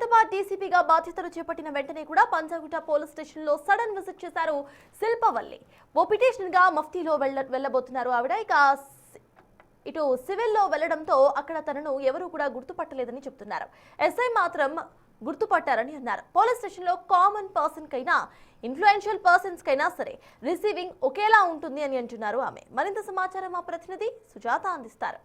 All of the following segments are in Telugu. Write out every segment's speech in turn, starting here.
ఖైరతాబాద్ డీసీపీగా బాధ్యతలు చేపట్టిన వెంటనే కూడా పంజాగుట్ట పోలీస్ స్టేషన్ లో సడన్ విజిట్ చేశారు శిల్పవల్లి. ఓ పిటిషన్ గా మఫ్తీలో వెళ్లబోతున్నారు ఆవిడ. ఇటు సివిల్లో వెళ్లడంతో అక్కడ తనను ఎవరూ కూడా గుర్తుపట్టలేదని చెప్తున్నారు. ఎస్ఐ మాత్రం గుర్తుపట్టారని అన్నారు. పోలీస్ స్టేషన్ లో కామన్ పర్సన్ కైనా ఇన్ఫ్లుయెన్షియల్ పర్సన్స్ కైనా సరే రిసీవింగ్ ఒకేలా ఉంటుంది అని అంటున్నారు ఆమె. మరింత సమాచారం మా ప్రతినిధి సుజాత అందిస్తారు.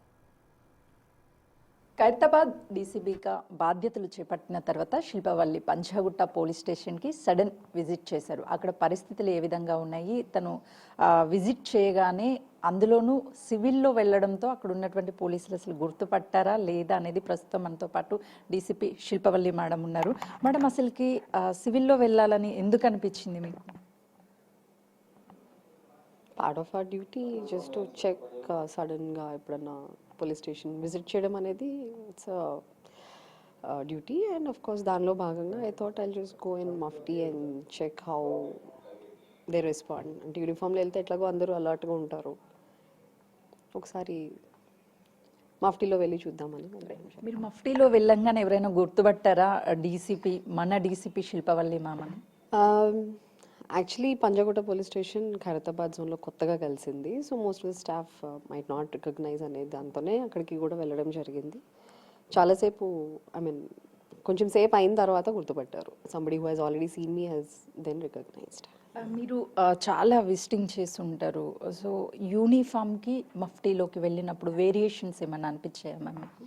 ఖైరతాబాద్ డీసీపీగా బాధ్యతలు చేపట్టిన తర్వాత శిల్పవల్లి పంజాగుట్ట పోలీస్ స్టేషన్కి సడన్ విజిట్ చేశారు. అక్కడ పరిస్థితులు ఏ విధంగా ఉన్నాయి, తను విజిట్ చేయగానే అందులోనూ సివిల్లో వెళ్ళడంతో అక్కడ ఉన్నటువంటి పోలీసులు అసలు గుర్తుపట్టారా లేదా అనేది ప్రస్తుతం మనతో పాటు డీసీపీ శిల్పవల్లి మేడం ఉన్నారు. మేడం, అసలుకి సివిల్లో వెళ్ళాలని ఎందుకు అనిపించింది మీకు? Part of our duty just to check సడన్గా ఎప్పుడన్నా పోలీస్ స్టేషన్ విజిట్ చేయడం అనేది it's duty. And of course దానిలో భాగంగా I thought I'll just go in mufti and check how they respond. అంటే యూనిఫామ్లో వెళ్తే ఎట్లాగో అందరూ అలర్ట్గా ఉంటారు, ఒకసారి మఫ్టీలో వెళ్ళి చూద్దామని. మీరు మఫ్టీలో వెళ్ళంగానే ఎవరైనా గుర్తుపట్టారా డీసీపీ, మన డీసీపీ శిల్పవల్లి మామని? Actually Panjagutta police station Khairatabad జోన్లో కొత్తగా కలిసింది. So most of the staff might not recognise అనే దాంతోనే అక్కడికి కూడా వెళ్ళడం జరిగింది. చాలాసేపు కొంచెం సేపు అయిన తర్వాత గుర్తుపట్టారు. Somebody who he's already seen me he's then recognised. మీరు చాలా విజిటింగ్ చేస్తుంటారు. సో యూనిఫామ్కి మఫ్టీలోకి వెళ్ళినప్పుడు వేరియేషన్స్ ఏమైనా అనిపించాయా మ్యామ్ మీకు?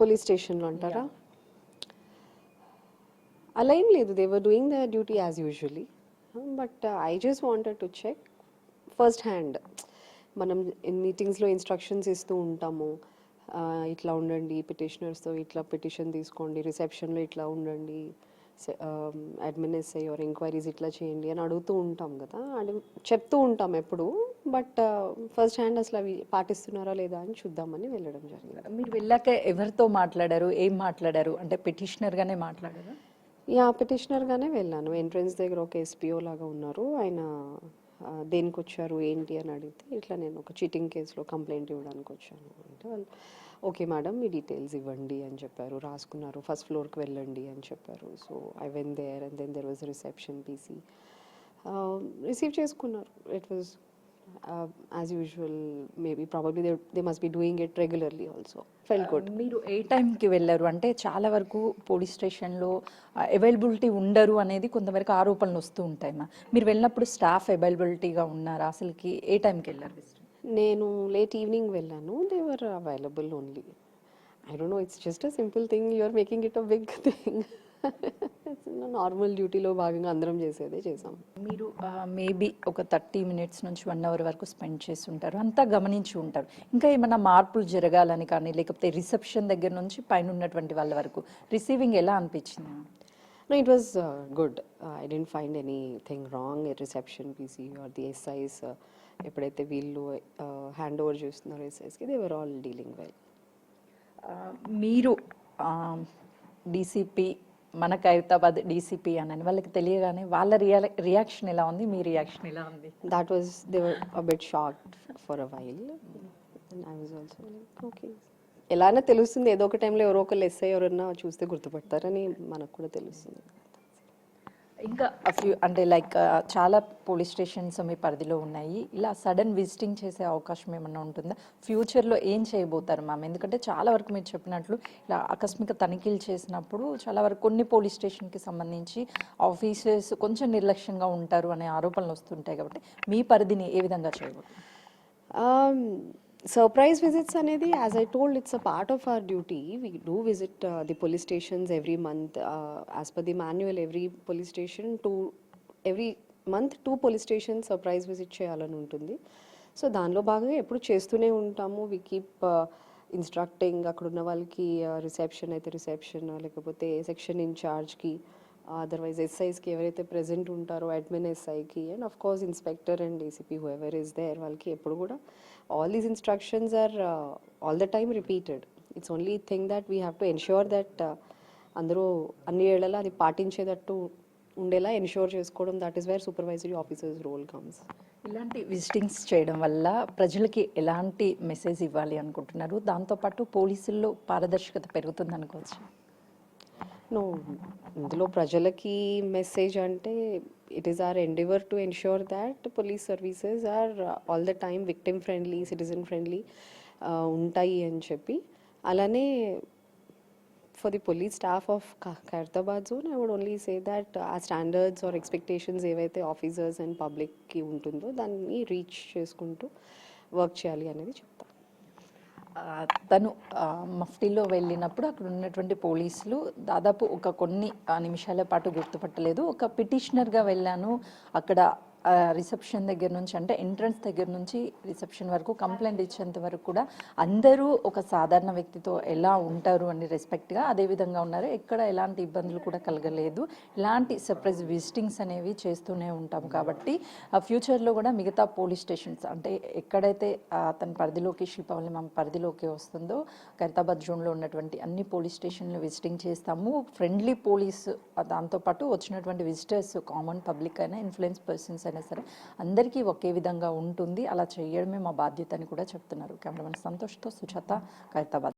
పోలీస్ స్టేషన్లో అంటారా? అలా ఏం లేదు, they were doing their duty as usually. But I just wanted to check first hand. మనం మీటింగ్స్లో ఇన్స్ట్రక్షన్స్ ఇస్తూ ఉంటాము, ఇట్లా ఉండండి, పిటిషనర్స్తో ఇట్లా పిటిషన్ తీసుకోండి, రిసెప్షన్లో ఇట్లా ఉండండి, అడ్మిన్ ఎస్ఐ ఆర్ ఎంక్వైరీస్ ఇట్లా చేయండి అని అడుగుతూ ఉంటాం కదా, అది చెప్తూ ఉంటాం ఎప్పుడు. బట్ ఫస్ట్ హ్యాండ్ అసలు అవి పాటిస్తున్నారా లేదా అని చూద్దామని వెళ్ళడం జరిగింది. మీరు వెళ్ళాక ఎవరితో మాట్లాడారు, ఏం మాట్లాడారు? అంటే పిటిషనర్గానే మాట్లాడారు? పిటిషనర్గానే వెళ్ళాను. ఎంట్రన్స్ దగ్గర ఒక ఎస్పీఓ లాగా ఉన్నారు. ఆయన దేనికి వచ్చారు ఏంటి అని అడిగితే ఇట్లా నేను ఒక చీటింగ్ కేసులో కంప్లైంట్ ఇవ్వడానికి వచ్చాను అంటే, వాళ్ళు ఓకే మేడం మీ డీటెయిల్స్ ఇవ్వండి అని చెప్పారు. రాసుకున్నారు. ఫస్ట్ ఫ్లోర్కి వెళ్ళండి అని చెప్పారు. So I went there and then there was reception PC. Receive చేసుకున్నారు. It was as usual. Maybe probably they must be doing it regularly also. Felt good. మీరు ఏ టైంకి వెళ్ళారు? అంటే చాలా వరకు పోలీస్ స్టేషన్లో అవైలబిలిటీ ఉండరు అనేది కొంతవరకు ఆరోపణలు వస్తూ ఉంటాయి మా. మీరు వెళ్ళినప్పుడు స్టాఫ్ అవైలబిలిటీగా ఉన్నారా? అసలుకి ఏ టైంకి వెళ్ళారు? నేను లేట్ ఈవినింగ్ వెళ్ళాను. They were available only. I don't know, it's just a simple thing, you are making it a big thing. Normal డ్యూటీలో భాగంగా అందరం చేసేదే చేసాం. మీరు మేబీ ఒక 30 minutes నుంచి 1 hour వరకు స్పెండ్ చేసి ఉంటారు, అంతా గమనించి ఉంటారు. ఇంకా ఏమైనా మార్పులు జరగాలని కానీ, లేకపోతే రిసెప్షన్ దగ్గర నుంచి పైన ఉన్నటువంటి వాళ్ళ వరకు రిసీవింగ్ ఎలా అనిపించింది? No, it was good. I didn't find anything wrong at reception PC or the SIs. ఎప్పుడైతే వీళ్ళు హ్యాండ్ ఓవర్ చేస్తున్నారు ఎస్ఐస్కి, they were all dealing well. మీరు డీసీపీ, మన ఖైరతాబాద్ డీసీపీ అని వాళ్ళకి తెలియగానే వాళ్ళ రియాక్షన్ ఎలా ఉంది, మీ రియాక్షన్ ఎలా ఉంది? That was, they were a bit shocked for a while and I was also like okay. ఎలానే తెలుస్తుంది, ఏదో ఒక టైంలో ఎవరో ఒకళ్ళు ఎస్ఐ ఎవరన్నా చూస్తే గుర్తుపడతారని మనకు కూడా తెలుస్తుంది. ఇంకా అంటే లైక్ చాలా పోలీస్ స్టేషన్స్ మీ పరిధిలో ఉన్నాయి. ఇలా సడన్ విజిటింగ్ చేసే అవకాశం ఏమన్నా ఉంటుందా? ఫ్యూచర్లో ఏం చేయబోతారు మ్యామ్? ఎందుకంటే చాలా వరకు మీరు చెప్పినట్లు ఇలా ఆకస్మిక తనిఖీలు చేసినప్పుడు చాలా వరకు కొన్ని పోలీస్ స్టేషన్కి సంబంధించి ఆఫీసర్స్ కొంచెం నిర్లక్ష్యంగా ఉంటారు అనే ఆరోపణలు వస్తుంటాయి. కాబట్టి మీ పరిధిని ఏ విధంగా చేయబోతున్నారు? Surprise visits అనేది, as I told, it's a part of our duty. We do visit the police stations every month. As per the manual, every police station every month 2 police stations surprise visit చేయాలని ఉంటుంది. సో దానిలో భాగంగా ఎప్పుడు చేస్తూనే ఉంటాము. వి కీప్ ఇన్స్ట్రక్టింగ్ అక్కడ ఉన్న వాళ్ళకి, రిసెప్షన్ అయితే రిసెప్షన్, లేకపోతే సెక్షన్ ఇన్ఛార్జ్కి, అదర్వైజ్ ఎస్ఐస్కి ఎవరైతే ప్రెజెంట్ ఉంటారో అడ్మిన్ ఎస్ఐకి, and of course inspector and DCP whoever is there, వాళ్ళకి ఎప్పుడు కూడా all these instructions are all the time repeated. It's only thing that we have to ensure that అందరూ అన్ని ఏళ్ళలో అది పాటించేటట్టు ఉండేలా ఎన్ష్యూర్ చేసుకోవడం. That is where supervisory officers role comes. ఇలాంటి విజిటింగ్స్ చేయడం వల్ల ప్రజలకి ఎలాంటి మెసేజ్ ఇవ్వాలి అనుకుంటున్నారు? దాంతోపాటు పోలీసుల్లో పారదర్శకత పెరుగుతుంది అనుకోవచ్చు. నో, ఇందులో ప్రజలకి మెసేజ్ అంటే it is our endeavour to ensure that police services are all the time victim friendly, citizen friendly ఉంటాయి అని చెప్పి. అలానే for the police staff of Khairatabad zone I would only say that uh standards or expectations ఏవైతే ఆఫీసర్స్ అండ్ పబ్లిక్కి ఉంటుందో దాన్ని రీచ్ చేసుకుంటూ వర్క్ చేయాలి అనేది చెప్తాను. తను మఫ్టీలో వెళ్ళినప్పుడు అక్కడ ఉన్నటువంటి పోలీసులు దాదాపు ఒక కొన్ని నిమిషాల పాటు గుర్తుపట్టలేదు. ఒక పిటిషనర్గా వెళ్ళాను, అక్కడ రిసెప్షన్ దగ్గర నుంచి అంటే ఎంట్రన్స్ దగ్గర నుంచి రిసెప్షన్ వరకు కంప్లైంట్ ఇచ్చేంత వరకు కూడా అందరూ ఒక సాధారణ వ్యక్తితో ఎలా ఉంటారు అని రెస్పెక్ట్గా అదే విధంగా ఉన్నారు. ఎక్కడ ఎలాంటి ఇబ్బందులు కూడా కలగలేదు. ఇలాంటి సర్ప్రైజ్ విజిటింగ్స్ అనేవి చేస్తూనే ఉంటాం కాబట్టి ఫ్యూచర్లో కూడా మిగతా పోలీస్ స్టేషన్స్ అంటే ఎక్కడైతే తన పరిధిలోకి శిల్పవల్లి మన పరిధిలోకి వస్తుందో ఖైరతాబాద్ జోన్లో ఉన్నటువంటి అన్ని పోలీస్ స్టేషన్లు విజిటింగ్ చేస్తాము. ఫ్రెండ్లీ పోలీస్, దాంతోపాటు వచ్చినటువంటి విజిటర్స్ కామన్ పబ్లిక్ అయినా ఇన్ఫ్లుయెన్స్ పర్సన్స్ అయినా సరే అందరికీ ఒకే విధంగా ఉంటుంది. అలా చేయడమే మా బాధ్యత అని కూడా చెప్తున్నారు. కెమెరామెన్ సంతోష్తో సుజాత, ఖైరతాబాద్.